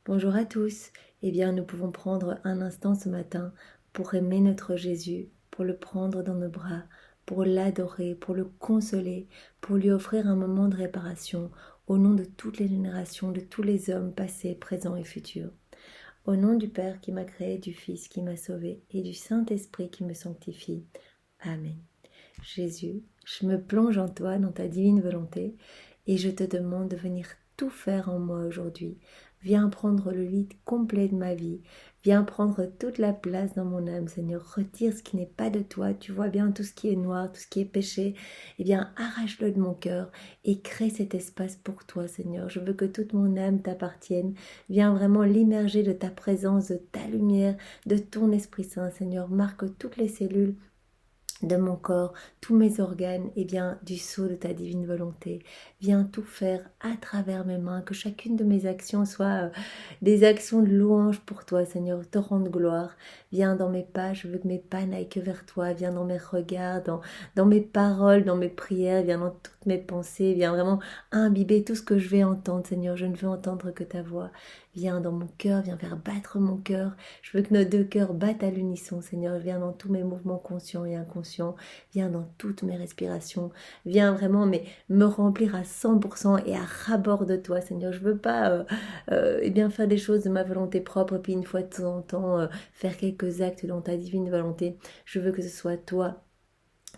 Bonjour à tous. Eh bien, nous pouvons prendre un instant ce matin pour aimer notre Jésus, pour le prendre dans nos bras, pour l'adorer, pour le consoler, pour lui offrir un moment de réparation au nom de toutes les générations, de tous les hommes passés, présents et futurs. Au nom du Père qui m'a créé, du Fils qui m'a sauvé et du Saint-Esprit qui me sanctifie. Amen. Jésus, je me plonge en toi, dans ta divine volonté, et je te demande de venir tout faire en moi aujourd'hui. Viens prendre le lead complet de ma vie. Viens prendre toute la place dans mon âme, Seigneur. Retire ce qui n'est pas de toi. Tu vois bien tout ce qui est noir, tout ce qui est péché. Eh bien, arrache-le de mon cœur et crée cet espace pour toi, Seigneur. Je veux que toute mon âme t'appartienne. Viens vraiment l'immerger de ta présence, de ta lumière, de ton Esprit Saint, Seigneur. Marque toutes les cellules de mon corps, tous mes organes, et bien du sceau de ta divine volonté. Viens tout faire à travers mes mains, que chacune de mes actions soit des actions de louange pour toi, Seigneur, te rendre gloire. Viens dans mes pas, je veux que mes pas n'aillent que vers toi. Viens dans mes regards, dans mes paroles, dans mes prières, viens dans toutes mes pensées. Viens vraiment imbiber tout ce que je vais entendre, Seigneur. Je ne veux entendre que ta voix. Viens dans mon cœur, viens faire battre mon cœur. Je veux que nos deux cœurs battent à l'unisson, Seigneur. Viens dans tous mes mouvements conscients et inconscients. Viens dans toutes mes respirations. Viens vraiment me remplir à 100% et à ras-bord de toi, Seigneur. Je veux pas eh bien faire des choses de ma volonté propre, puis une fois de temps en temps faire quelques actes dans ta divine volonté. Je veux que ce soit toi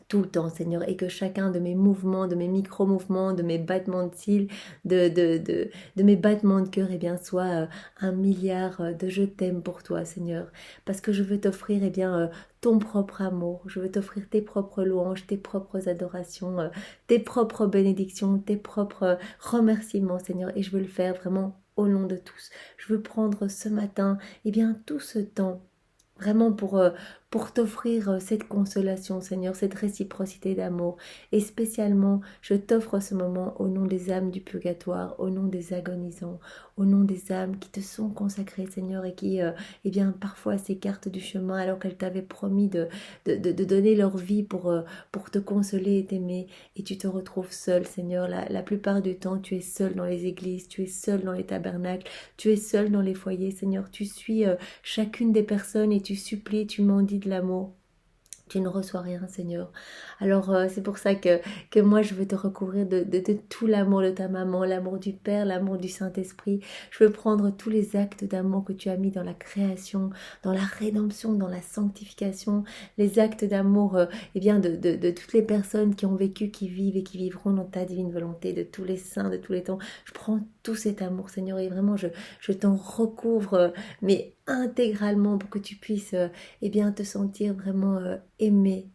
tout le temps, Seigneur, et que chacun de mes mouvements, de mes micro-mouvements, de mes battements de cils, de mes battements de cœur, eh bien, soit un milliard de je t'aime pour toi, Seigneur, parce que je veux t'offrir, eh bien, ton propre amour, je veux t'offrir tes propres louanges, tes propres adorations, tes propres bénédictions, tes propres remerciements, Seigneur, et je veux le faire vraiment au nom de tous. Je veux prendre ce matin, eh bien, tout ce temps, vraiment pour t'offrir cette consolation, Seigneur, cette réciprocité d'amour. Et spécialement, je t'offre ce moment au nom des âmes du purgatoire, au nom des agonisants, au nom des âmes qui te sont consacrées, Seigneur, et qui, eh bien, parfois s'écartent du chemin alors qu'elles t'avaient promis de donner leur vie pour te consoler et t'aimer. Et tu te retrouves seul, Seigneur. La plupart du temps, tu es seul dans les églises, tu es seul dans les tabernacles, tu es seul dans les foyers, Seigneur. Tu suis chacune des personnes et tu supplies, tu mendies de l'amour. Tu ne reçois rien, Seigneur. Alors, c'est pour ça que moi, je veux te recouvrir de tout l'amour de ta maman, l'amour du Père, l'amour du Saint-Esprit. Je veux prendre tous les actes d'amour que tu as mis dans la création, dans la rédemption, dans la sanctification, les actes d'amour eh bien, de toutes les personnes qui ont vécu, qui vivent et qui vivront dans ta divine volonté, de tous les saints, de tous les temps. Je prends tout cet amour, Seigneur, et vraiment, je t'en recouvre, mais intégralement pour que tu puisses eh bien, te sentir vraiment aimé,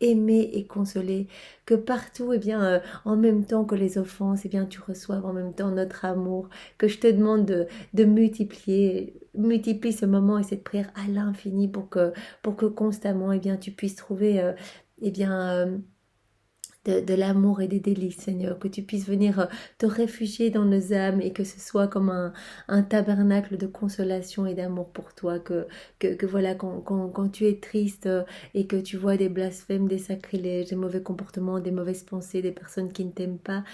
aimé et consolé, que partout, eh bien, en même temps que les offenses, eh bien, tu reçoives en même temps notre amour, que je te demande de multiplie ce moment et cette prière à l'infini pour que constamment, eh bien, tu puisses trouver, eh bien, de l'amour et des délices, Seigneur, que tu puisses venir te réfugier dans nos âmes et que ce soit comme un tabernacle de consolation et d'amour pour toi, que voilà, quand tu es triste et que tu vois des blasphèmes, des sacrilèges, des mauvais comportements, des mauvaises pensées, des personnes qui ne t'aiment pas,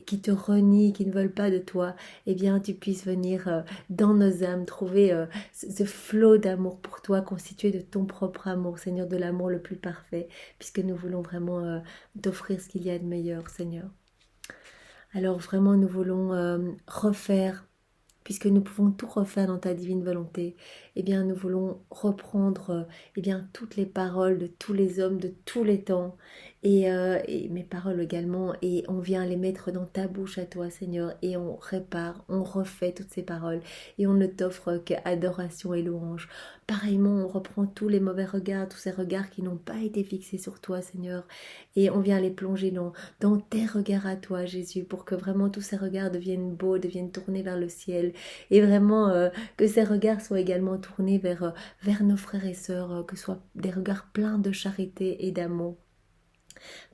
qui te renient, qui ne veulent pas de toi, eh bien tu puisses venir dans nos âmes trouver ce flot d'amour pour toi constitué de ton propre amour, Seigneur, de l'amour le plus parfait, puisque nous voulons vraiment t'offrir ce qu'il y a de meilleur, Seigneur. Alors vraiment, nous voulons refaire, puisque nous pouvons tout refaire dans ta divine volonté, eh bien nous voulons reprendre eh bien toutes les paroles de tous les hommes de tous les temps et mes paroles également, et on vient les mettre dans ta bouche à toi, Seigneur, et on répare, on refait toutes ces paroles et on ne t'offre qu'adoration et louange. Pareillement, on reprend tous les mauvais regards, tous ces regards qui n'ont pas été fixés sur toi, Seigneur, et on vient les plonger dans tes regards à toi, Jésus, pour que vraiment tous ces regards deviennent beaux, deviennent tournés vers le ciel, et vraiment que ces regards soient également tournés vers nos frères et sœurs, que ce soit des regards pleins de charité et d'amour.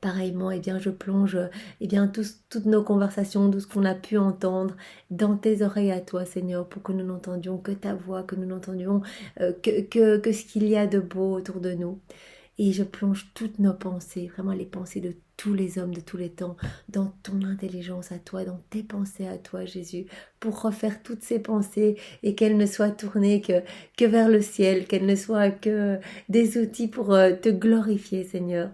Pareillement, eh bien, je plonge eh bien, toutes nos conversations, tout ce qu'on a pu entendre dans tes oreilles à toi, Seigneur, pour que nous n'entendions que ta voix, que nous n'entendions que ce qu'il y a de beau autour de nous. Et je plonge toutes nos pensées, vraiment les pensées de tous les hommes de tous les temps, dans ton intelligence à toi, dans tes pensées à toi, Jésus, pour refaire toutes ces pensées et qu'elles ne soient tournées que vers le ciel, qu'elles ne soient que des outils pour te glorifier, Seigneur.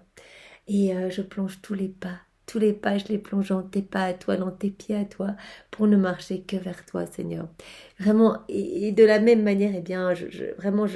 Et je plonge tous les pas, je les plonge dans tes pas à toi, dans tes pieds à toi, pour ne marcher que vers toi, Seigneur. Vraiment, et de la même manière, eh bien, vraiment,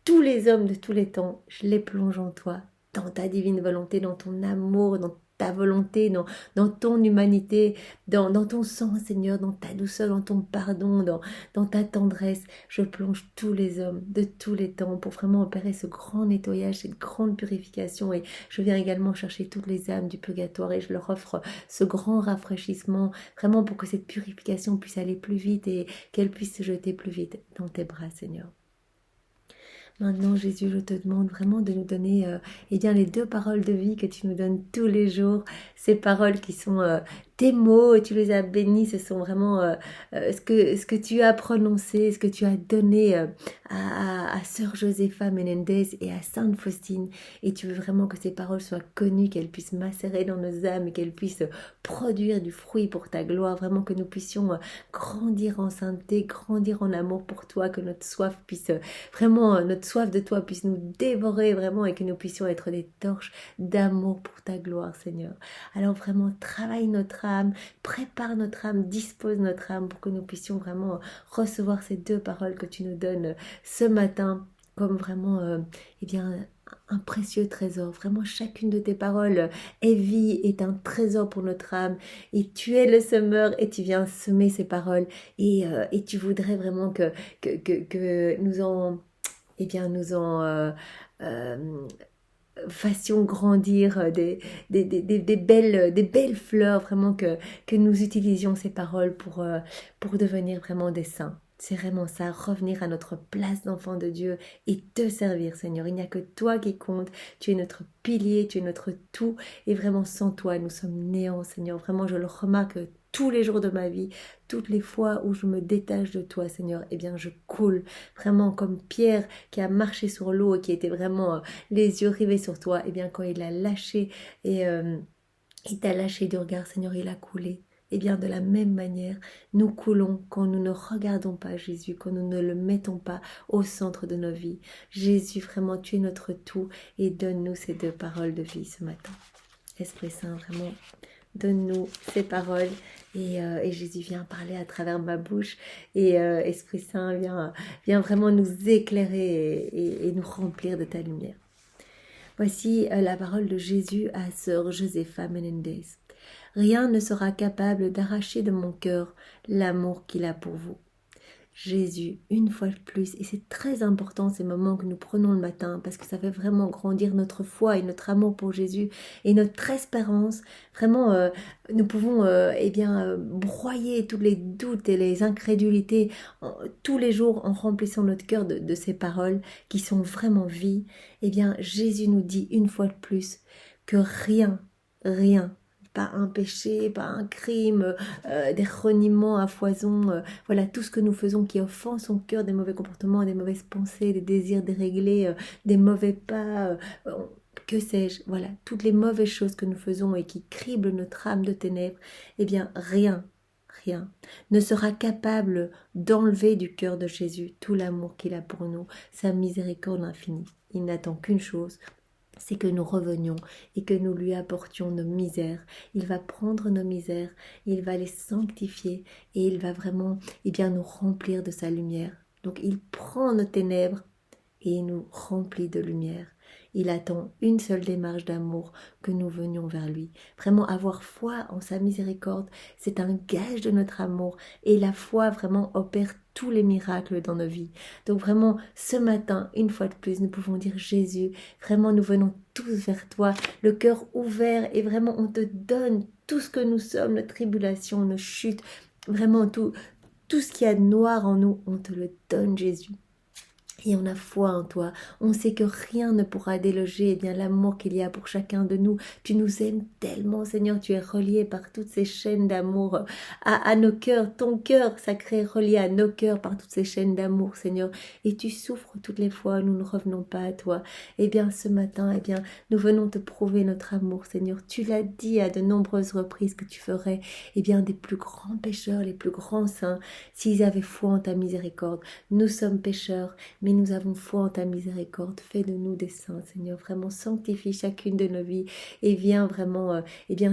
tous les hommes de tous les temps, je les plonge en toi, dans ta divine volonté, dans ton amour, dans ta volonté, dans ton humanité, dans ton sang, Seigneur, dans ta douceur, dans ton pardon, dans ta tendresse. Je plonge tous les hommes de tous les temps pour vraiment opérer ce grand nettoyage, cette grande purification. Et je viens également chercher toutes les âmes du purgatoire et je leur offre ce grand rafraîchissement, vraiment pour que cette purification puisse aller plus vite et qu'elle puisse se jeter plus vite dans tes bras, Seigneur. Maintenant, Jésus, je te demande vraiment de nous donner eh bien, les 2 paroles de vie que tu nous donnes tous les jours. Ces paroles qui sont tes mots, tu les as bénis, ce sont vraiment ce que tu as prononcé, ce que tu as donné à Sœur Josefa Menendez et à Sainte Faustine. Et tu veux vraiment que ces paroles soient connues, qu'elles puissent macérer dans nos âmes et qu'elles puissent produire du fruit pour ta gloire. Vraiment que nous puissions grandir en sainteté, grandir en amour pour toi, que notre soif puisse vraiment, notre soif de toi puisse nous dévorer vraiment et que nous puissions être des torches d'amour pour ta gloire, Seigneur. Alors vraiment, travaille notre âme, prépare notre âme, dispose notre âme pour que nous puissions vraiment recevoir ces 2 paroles que tu nous donnes ce matin comme vraiment, eh bien, un précieux trésor. Vraiment, chacune de tes paroles est vie, est un trésor pour notre âme. Et tu es le semeur et tu viens semer ces paroles. Et tu voudrais vraiment que nous en... Eh bien, nous en fassions grandir des belles fleurs, vraiment que nous utilisions ces paroles pour devenir vraiment des saints. C'est vraiment ça, revenir à notre place d'enfant de Dieu et te servir, Seigneur. Il n'y a que toi qui compte. Tu es notre pilier, tu es notre tout. Et vraiment, sans toi, nous sommes néants, Seigneur. Vraiment, je le remarque tous les jours de ma vie, toutes les fois où je me détache de toi, Seigneur, eh bien, je coule. Vraiment comme Pierre qui a marché sur l'eau et qui était vraiment les yeux rivés sur toi. Eh bien, quand il a lâché et il t'a lâché du regard, Seigneur, il a coulé. Eh bien, de la même manière, nous coulons quand nous ne regardons pas Jésus, quand nous ne le mettons pas au centre de nos vies. Jésus, vraiment, tu es notre tout et donne-nous ces 2 paroles de vie ce matin. Esprit Saint, vraiment, donne-nous ces paroles et Jésus vient parler à travers ma bouche et Esprit Saint vient vraiment nous éclairer et nous remplir de ta lumière. Voici la parole de Jésus à Sœur Josefa Menendez. Rien ne sera capable d'arracher de mon cœur l'amour qu'il a pour vous. Jésus, une fois de plus, et c'est très important ces moments que nous prenons le matin parce que ça fait vraiment grandir notre foi et notre amour pour Jésus et notre espérance. Vraiment, nous pouvons broyer tous les doutes et les incrédulités tous les jours en remplissant notre cœur de ces paroles qui sont vraiment vie. Eh bien, Jésus nous dit une fois de plus que rien, pas un péché, pas un crime, des reniements à foison, voilà, tout ce que nous faisons qui offense son cœur, des mauvais comportements, des mauvaises pensées, des désirs déréglés, des mauvais pas, que sais-je, voilà, toutes les mauvaises choses que nous faisons et qui criblent notre âme de ténèbres, eh bien, rien ne sera capable d'enlever du cœur de Jésus tout l'amour qu'il a pour nous, sa miséricorde infinie. Il n'attend qu'une chose, c'est que nous revenions et que nous lui apportions nos misères. Il va prendre nos misères, il va les sanctifier et il va vraiment nous remplir de sa lumière. Donc il prend nos ténèbres et il nous remplit de lumière. Il attend une seule démarche d'amour, que nous venions vers lui. Vraiment avoir foi en sa miséricorde, c'est un gage de notre amour et la foi vraiment opère tous les miracles dans nos vies. Donc vraiment, ce matin, une fois de plus, nous pouvons dire Jésus, vraiment nous venons tous vers toi, le cœur ouvert et vraiment on te donne tout ce que nous sommes, nos tribulations, nos chutes, vraiment tout ce qu'il y a de noir en nous, on te le donne Jésus. Et on a foi en toi. On sait que rien ne pourra déloger l'amour qu'il y a pour chacun de nous. Tu nous aimes tellement, Seigneur. Tu es relié par toutes ces chaînes d'amour à nos cœurs. Ton cœur sacré est relié à nos cœurs par toutes ces chaînes d'amour, Seigneur. Et tu souffres toutes les fois où nous ne revenons pas à toi. Ce matin, nous venons te prouver notre amour, Seigneur. Tu l'as dit à de nombreuses reprises que tu ferais, des plus grands pécheurs, les plus grands saints, s'ils avaient foi en ta miséricorde. Nous sommes pécheurs, mais nous avons foi en ta miséricorde. Fais de nous des saints, Seigneur. Vraiment, sanctifie chacune de nos vies et viens vraiment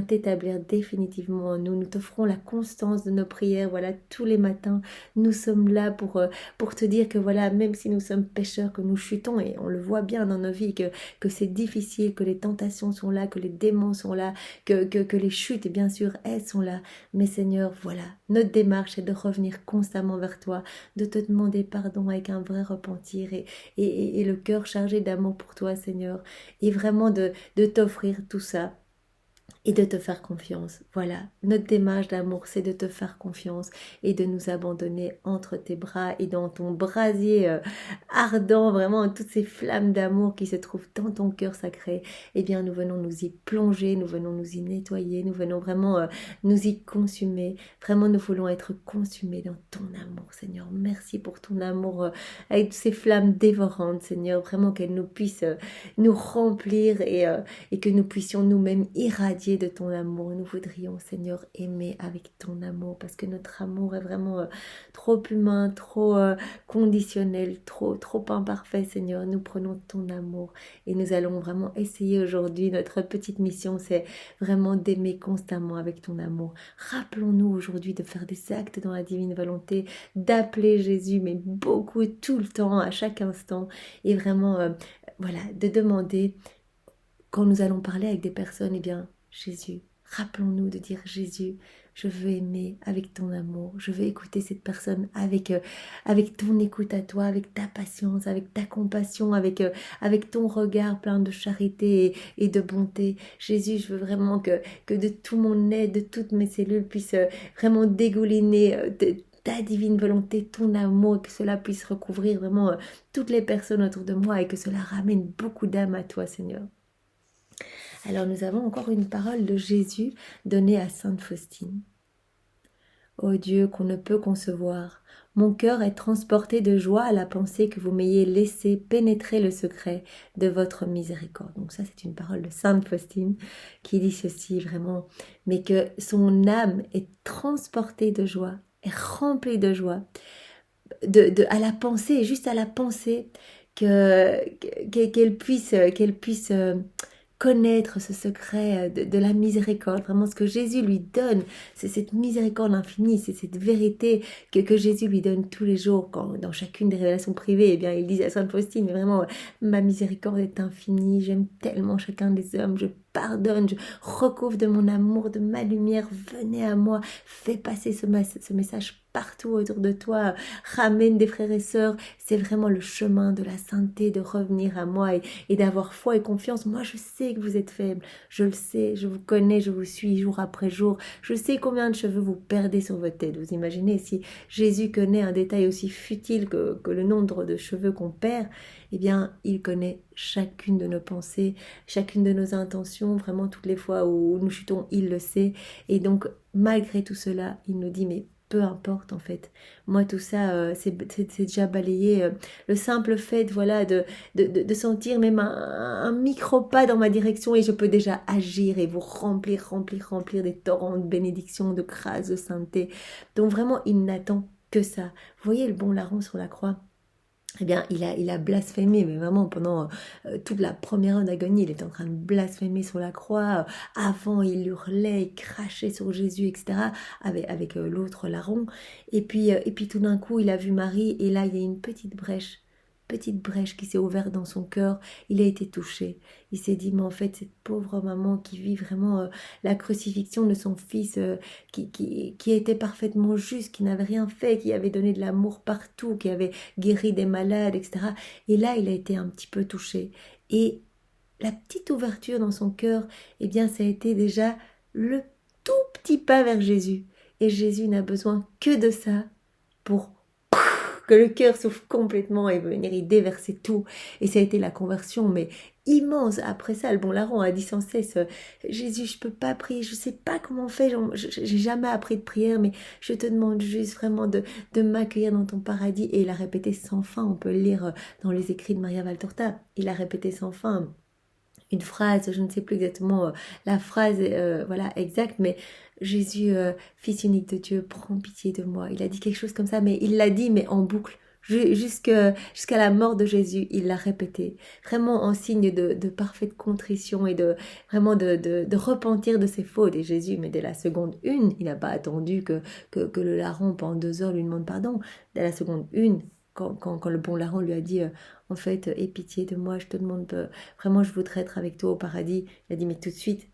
t'établir définitivement en nous. Nous t'offrons la constance de nos prières. Voilà, tous les matins, nous sommes là pour te dire que voilà, même si nous sommes pécheurs, que nous chutons, et on le voit bien dans nos vies, que c'est difficile, que les tentations sont là, que les démons sont là, que les chutes, et bien sûr, elles sont là. Mais Seigneur, voilà, notre démarche est de revenir constamment vers toi, de te demander pardon avec un vrai repentir et le cœur chargé d'amour pour toi, Seigneur, et vraiment de t'offrir tout ça et de te faire confiance. Voilà, notre démarche d'amour, c'est de te faire confiance et de nous abandonner entre tes bras et dans ton brasier ardent, vraiment toutes ces flammes d'amour qui se trouvent dans ton cœur sacré. Nous venons nous y plonger, nous venons nous y nettoyer, nous venons vraiment nous y consumer. Vraiment, nous voulons être consumés dans ton amour, Seigneur. Merci pour ton amour avec ces flammes dévorantes, Seigneur. Vraiment qu'elles nous puissent nous remplir et que nous puissions nous-mêmes irradier de ton amour. Nous voudrions, Seigneur, aimer avec ton amour, parce que notre amour est vraiment trop humain, trop conditionnel, trop imparfait, Seigneur. Nous prenons ton amour et nous allons vraiment essayer aujourd'hui. Notre petite mission, c'est vraiment d'aimer constamment avec ton amour. Rappelons-nous aujourd'hui de faire des actes dans la divine volonté, d'appeler Jésus, mais beaucoup, tout le temps, à chaque instant, et vraiment, voilà, de demander, quand nous allons parler avec des personnes, Jésus, rappelons-nous de dire Jésus, je veux aimer avec ton amour, je veux écouter cette personne avec ton écoute à toi, avec ta patience, avec ta compassion, avec ton regard plein de charité et de bonté. Jésus, je veux vraiment que de tout mon être, de toutes mes cellules puissent vraiment dégouliner ta divine volonté, ton amour, et que cela puisse recouvrir vraiment toutes les personnes autour de moi et que cela ramène beaucoup d'âmes à toi, Seigneur. Alors nous avons encore une parole de Jésus donnée à Sainte Faustine. Ô Dieu qu'on ne peut concevoir, mon cœur est transporté de joie à la pensée que vous m'ayez laissé pénétrer le secret de votre miséricorde. Donc ça c'est une parole de Sainte Faustine qui dit ceci vraiment, mais que son âme est transportée de joie, est remplie de joie, à la pensée, juste à la pensée qu'elle puisse connaître ce secret de la miséricorde, vraiment ce que Jésus lui donne, c'est cette miséricorde infinie, c'est cette vérité que Jésus lui donne tous les jours, quand dans chacune des révélations privées, il dit à Sainte Faustine, mais vraiment, ma miséricorde est infinie, j'aime tellement chacun des hommes, je pardonne, je recouvre de mon amour, de ma lumière, venez à moi, fais passer ce message partout autour de toi, ramène des frères et sœurs, c'est vraiment le chemin de la sainteté, de revenir à moi et d'avoir foi et confiance. Moi je sais que vous êtes faible, je le sais, je vous connais, je vous suis jour après jour, je sais combien de cheveux vous perdez sur votre tête. Vous imaginez, si Jésus connaît un détail aussi futile que le nombre de cheveux qu'on perd, il connaît chacune de nos pensées, chacune de nos intentions, vraiment toutes les fois où nous chutons, il le sait. Et donc, malgré tout cela, il nous dit, mais peu importe en fait. Moi, tout ça, c'est déjà balayé. Le simple fait, voilà, de sentir même un micro-pas dans ma direction et je peux déjà agir et vous remplir des torrents de bénédictions, de grâce, de sainteté. Donc vraiment, il n'attend que ça. Vous voyez le bon larron sur la croix ? Il a blasphémé, mais vraiment pendant toute la première heure d'agonie, il était en train de blasphémer sur la croix. Avant, il hurlait, il crachait sur Jésus, etc. avec l'autre larron. Et puis tout d'un coup, il a vu Marie, et là, il y a une petite brèche qui s'est ouverte dans son cœur. Il a été touché. Il s'est dit, mais en fait, cette pauvre maman qui vit vraiment la crucifixion de son fils, qui était parfaitement juste, qui n'avait rien fait, qui avait donné de l'amour partout, qui avait guéri des malades, etc. Et là, il a été un petit peu touché. Et la petite ouverture dans son cœur, ça a été déjà le tout petit pas vers Jésus. Et Jésus n'a besoin que de ça pour que le cœur s'ouvre complètement et venir y déverser tout. Et ça a été la conversion, mais immense. Après ça, le bon larron a dit sans cesse, Jésus, je peux pas prier, je sais pas comment on fait, j'ai jamais appris de prière, mais je te demande juste vraiment de m'accueillir dans ton paradis. Et il a répété sans fin, on peut le lire dans les écrits de Maria Valtorta, il a répété sans fin une phrase, je ne sais plus exactement la phrase voilà exacte, mais Jésus, fils unique de Dieu, prends pitié de moi. Il a dit quelque chose comme ça, mais il l'a dit, mais en boucle. Jusqu'à la mort de Jésus, il l'a répété, vraiment en signe de parfaite contrition et vraiment de repentir de ses fautes. Et Jésus, mais dès la seconde une, il n'a pas attendu que le larron pendant 2 heures lui demande pardon. Dès la seconde une, quand le bon larron lui a dit en fait, aie pitié de moi, je te demande vraiment, je voudrais être avec toi au paradis. Il a dit mais tout de suite,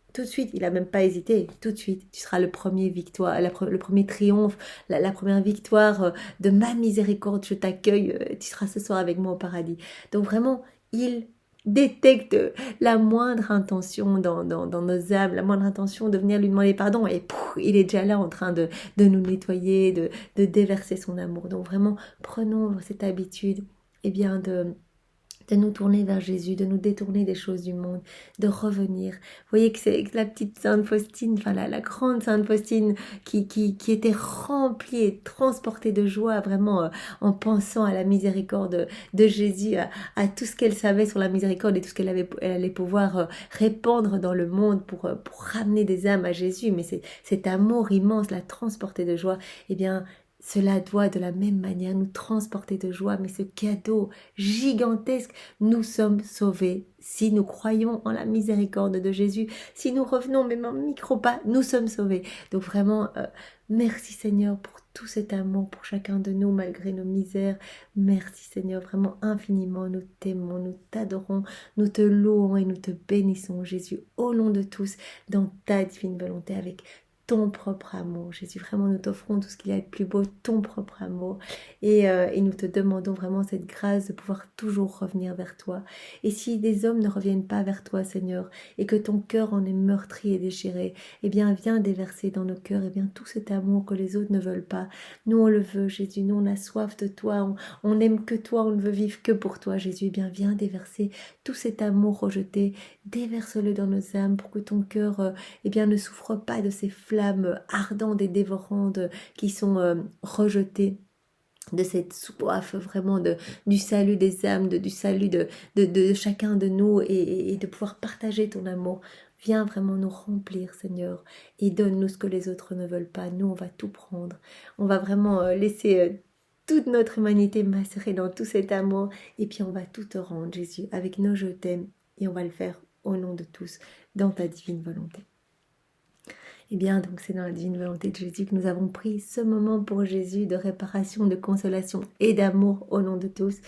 il a même pas hésité, tout de suite, tu seras le premier victoire, le premier triomphe, la première victoire de ma miséricorde, je t'accueille, tu seras ce soir avec moi au paradis. Donc vraiment, il détecte la moindre intention dans nos âmes, la moindre intention de venir lui demander pardon, et pouf, il est déjà là en train de nous nettoyer, de déverser son amour. Donc vraiment, prenons cette habitude bien de nous tourner vers Jésus, de nous détourner des choses du monde, de revenir. Vous voyez que c'est la petite Sainte Faustine, enfin la grande Sainte Faustine qui était remplie et transportée de joie vraiment en pensant à la miséricorde de Jésus, à tout ce qu'elle savait sur la miséricorde et tout ce elle allait pouvoir répandre dans le monde pour ramener des âmes à Jésus. Mais cet amour immense, la transporter de joie, bien cela doit de la même manière nous transporter de joie, mais ce cadeau gigantesque, nous sommes sauvés. Si nous croyons en la miséricorde de Jésus, si nous revenons même un micro pas, nous sommes sauvés. Donc vraiment, merci Seigneur pour tout cet amour pour chacun de nous malgré nos misères. Merci Seigneur, vraiment infiniment, nous t'aimons, nous t'adorons, nous te louons et nous te bénissons Jésus au nom de tous dans ta divine volonté avec ton propre amour. Jésus, vraiment, nous t'offrons tout ce qu'il y a de plus beau, ton propre amour. Et nous te demandons vraiment cette grâce de pouvoir toujours revenir vers toi. Et si des hommes ne reviennent pas vers toi, Seigneur, et que ton cœur en est meurtri et déchiré, viens déverser dans nos cœurs, tout cet amour que les autres ne veulent pas. Nous, on le veut, Jésus. Nous, on a soif de toi. On n'aime que toi. On ne veut vivre que pour toi, Jésus. Viens déverser tout cet amour rejeté. Déverse-le dans nos âmes pour que ton cœur ne souffre pas de ces flammes ardentes et dévorantes qui sont rejetées, de cette soif vraiment du salut des âmes, du salut de chacun de nous et de pouvoir partager ton amour. Viens vraiment nous remplir, Seigneur, et donne-nous ce que les autres ne veulent pas. Nous, on va tout prendre. On va vraiment laisser toute notre humanité macérer dans tout cet amour et puis on va tout te rendre, Jésus, avec nos je t'aime et on va le faire au nom de tous, dans ta divine volonté. Donc c'est dans la divine volonté de Jésus que nous avons pris ce moment pour Jésus de réparation, de consolation et d'amour au nom de tous.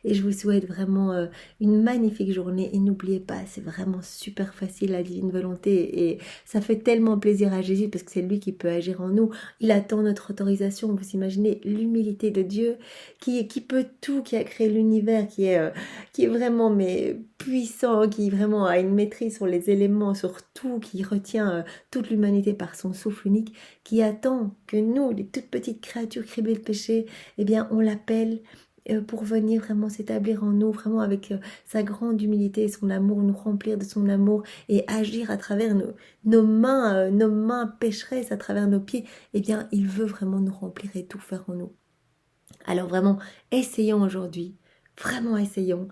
Et je vous souhaite vraiment une magnifique journée. Et n'oubliez pas, c'est vraiment super facile la divine volonté. Et ça fait tellement plaisir à Jésus parce que c'est lui qui peut agir en nous. Il attend notre autorisation. Vous imaginez l'humilité de Dieu qui peut tout, qui a créé l'univers, qui est vraiment puissant, qui vraiment a une maîtrise sur les éléments, sur tout, qui retient toute l'humanité par son souffle unique, qui attend que nous, les toutes petites créatures criblées de péché, on l'appelle pour venir vraiment s'établir en nous, vraiment avec sa grande humilité et son amour, nous remplir de son amour et agir à travers nos mains pécheresses, à travers nos pieds. Il veut vraiment nous remplir et tout faire en nous. Alors vraiment, essayons aujourd'hui, vraiment essayons,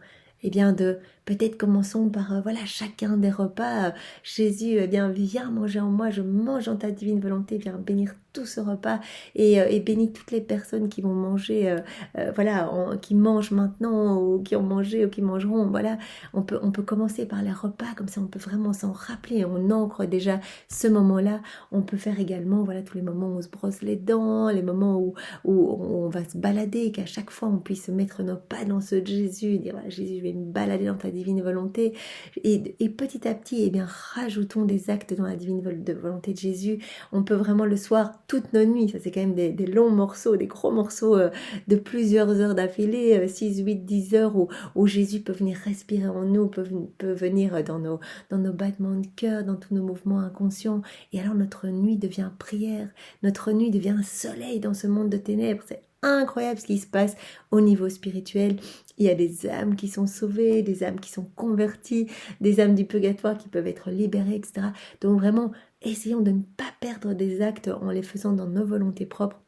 peut-être commençons par chacun des repas. Jésus, viens manger en moi, je mange en ta divine volonté, viens bénir tout ce repas et bénis toutes les personnes qui vont manger, qui mangent maintenant ou qui ont mangé ou qui mangeront. Voilà, on peut commencer par les repas, comme ça on peut vraiment s'en rappeler, on ancre déjà ce moment-là. On peut faire également tous les moments où on se brosse les dents, les moments où on va se balader, qu'à chaque fois on puisse mettre nos pas dans ceux de Jésus, dire Jésus, je vais me balader dans ta divine volonté et petit à petit rajoutons des actes dans la divine volonté de Jésus. On peut vraiment le soir, toutes nos nuits, ça c'est quand même des longs morceaux, des gros morceaux de plusieurs heures d'affilée, 6, 8, 10 heures où Jésus peut venir respirer en nous, peut venir dans nos battements de cœur, dans tous nos mouvements inconscients, et alors notre nuit devient prière, notre nuit devient un soleil dans ce monde de ténèbres. C'est incroyable ce qui se passe au niveau spirituel. Il y a des âmes qui sont sauvées, des âmes qui sont converties, des âmes du purgatoire qui peuvent être libérées, etc. Donc vraiment, essayons de ne pas perdre des actes en les faisant dans nos volontés propres.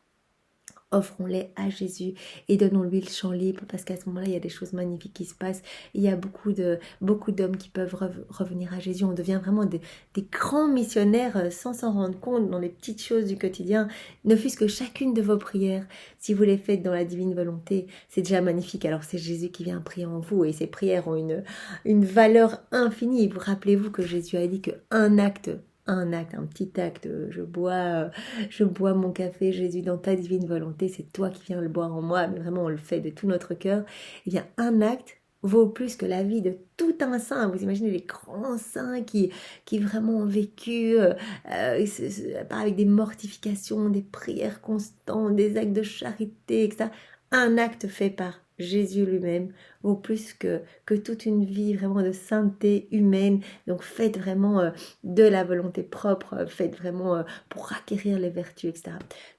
Offrons-les à Jésus et donnons-lui le champ libre parce qu'à ce moment-là, il y a des choses magnifiques qui se passent. Il y a beaucoup d'hommes qui peuvent revenir à Jésus. On devient vraiment des grands missionnaires sans s'en rendre compte dans les petites choses du quotidien. Ne fût-ce que chacune de vos prières, si vous les faites dans la divine volonté, c'est déjà magnifique. Alors c'est Jésus qui vient prier en vous et ces prières ont une valeur infinie. Vous rappelez-vous que Jésus a dit qu'un acte, un petit acte, je bois mon café, Jésus, dans ta divine volonté, c'est toi qui viens le boire en moi, mais vraiment on le fait de tout notre cœur. Eh bien, un acte vaut plus que la vie de tout un saint. Vous imaginez les grands saints qui vraiment ont vécu avec des mortifications, des prières constantes, des actes de charité, etc. Un acte fait par Jésus lui-même vaut plus que toute une vie vraiment de sainteté humaine. Donc faites vraiment de la volonté propre, faites vraiment pour acquérir les vertus, etc.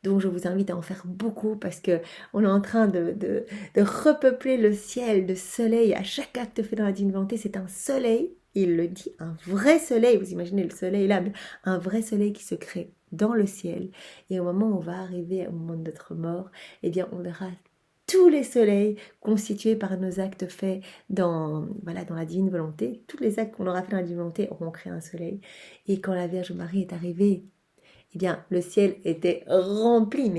Donc je vous invite à en faire beaucoup parce que on est en train de repeupler le ciel de soleil. À chaque acte fait dans la divine volonté, c'est un soleil. Il le dit, un vrai soleil. Vous imaginez le soleil là, mais un vrai soleil qui se crée dans le ciel. Et au moment où on va arriver au moment de notre mort, eh bien on verra tous les soleils constitués par nos actes faits dans la divine volonté. Tous les actes qu'on aura fait dans la divine volonté auront créé un soleil. Et quand la Vierge Marie est arrivée, eh bien, le ciel était rempli,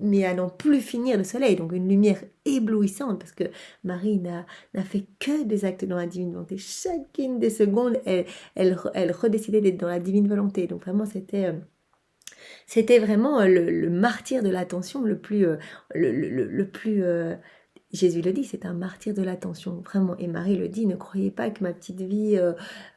mais à n'en plus finir de soleil. Donc une lumière éblouissante, parce que Marie n'a fait que des actes dans la divine volonté. Chacune des secondes, elle redécidait d'être dans la divine volonté. Donc vraiment, c'était vraiment le martyr de l'attention le plus... Jésus le dit, c'est un martyr de l'attention, vraiment. Et Marie le dit, ne croyez pas que ma petite vie,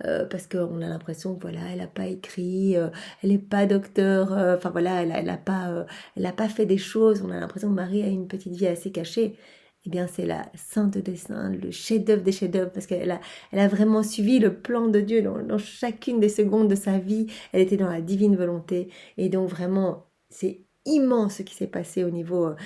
parce qu'on a l'impression que voilà, elle n'a pas écrit, elle n'est pas docteur, enfin voilà, elle a pas fait des choses. On a l'impression que Marie a une petite vie assez cachée. Eh bien, c'est la sainte des saints, le chef-d'œuvre des chefs-d'œuvre, parce elle a vraiment suivi le plan de Dieu dans chacune des secondes de sa vie. Elle était dans la divine volonté. Et donc, vraiment, c'est immense ce qui s'est passé au niveau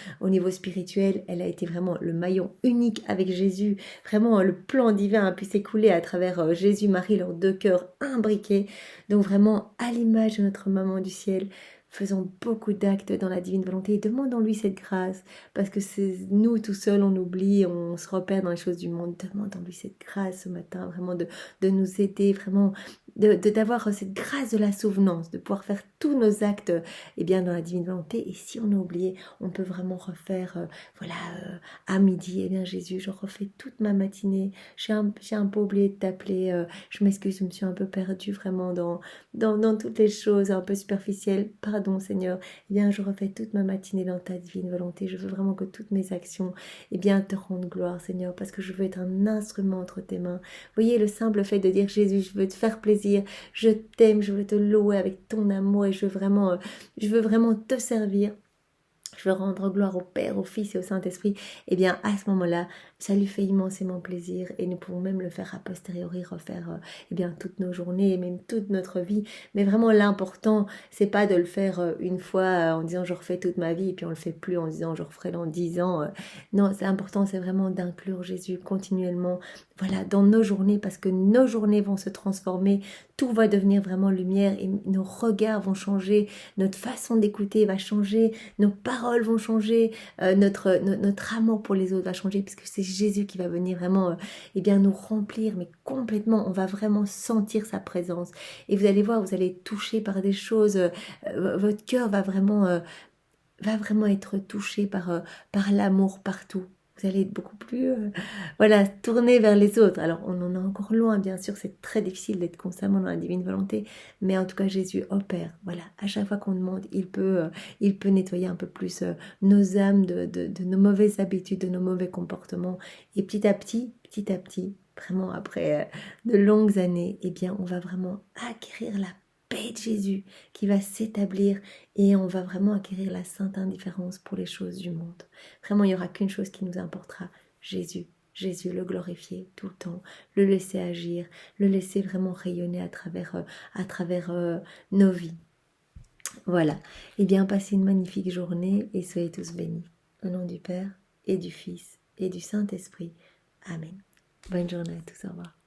spirituel. Elle a été vraiment le maillon unique avec Jésus. Vraiment, le plan divin a pu s'écouler à travers Jésus, Marie, leurs deux cœurs imbriqués. Donc, vraiment, à l'image de notre maman du ciel, faisons beaucoup d'actes dans la divine volonté et demandons-lui cette grâce, parce que c'est nous tout seuls, on oublie, on se repère dans les choses du monde. Demandons-lui cette grâce ce matin, vraiment de nous aider, vraiment d'avoir cette grâce de la souvenance, de pouvoir faire tous nos actes bien, dans la divine volonté. Et si on a oublié, on peut vraiment refaire, à midi, bien Jésus, je refais toute ma matinée, j'ai un peu oublié de t'appeler, je m'excuse, je me suis un peu perdue vraiment dans toutes les choses un peu superficielles. Pardon Seigneur, bien je refais toute ma matinée dans ta divine volonté. Je veux vraiment que toutes mes actions bien te rendent gloire Seigneur, parce que je veux être un instrument entre tes mains. Voyez le simple fait de dire Jésus, je veux te faire plaisir, je t'aime, je veux te louer avec ton amour et je veux vraiment te servir. Je veux rendre gloire au Père, au Fils et au Saint-Esprit. Eh bien, à ce moment-là, ça lui fait immensément plaisir et nous pouvons même le faire a posteriori, refaire bien toutes nos journées et même toute notre vie. Mais vraiment, l'important, c'est pas de le faire une fois en disant je refais toute ma vie et puis on le fait plus en disant je referai dans 10 ans. Non, c'est important, c'est vraiment d'inclure Jésus continuellement, dans nos journées, parce que nos journées vont se transformer, tout va devenir vraiment lumière et nos regards vont changer, notre façon d'écouter va changer, nos paroles vont changer, notre amour pour les autres va changer, puisque c'est Jésus qui va venir vraiment nous remplir, mais complètement, on va vraiment sentir sa présence. Et vous allez voir, vous allez être touché par des choses, votre cœur va vraiment être touché par l'amour partout. Vous allez être beaucoup plus tourné vers les autres. Alors on en est encore loin, bien sûr, c'est très difficile d'être constamment dans la divine volonté, mais en tout cas Jésus opère. À chaque fois qu'on demande, il peut nettoyer un peu plus nos âmes de nos mauvaises habitudes, de nos mauvais comportements. Et petit à petit, vraiment après de longues années, on va vraiment acquérir la paix de Jésus qui va s'établir et on va vraiment acquérir la sainte indifférence pour les choses du monde. Vraiment, il n'y aura qu'une chose qui nous importera, Jésus. Jésus, le glorifier tout le temps, le laisser agir, le laisser vraiment rayonner à travers nos vies. Voilà. Passez une magnifique journée et soyez tous bénis. Au nom du Père et du Fils et du Saint-Esprit. Amen. Bonne journée à tous, au revoir.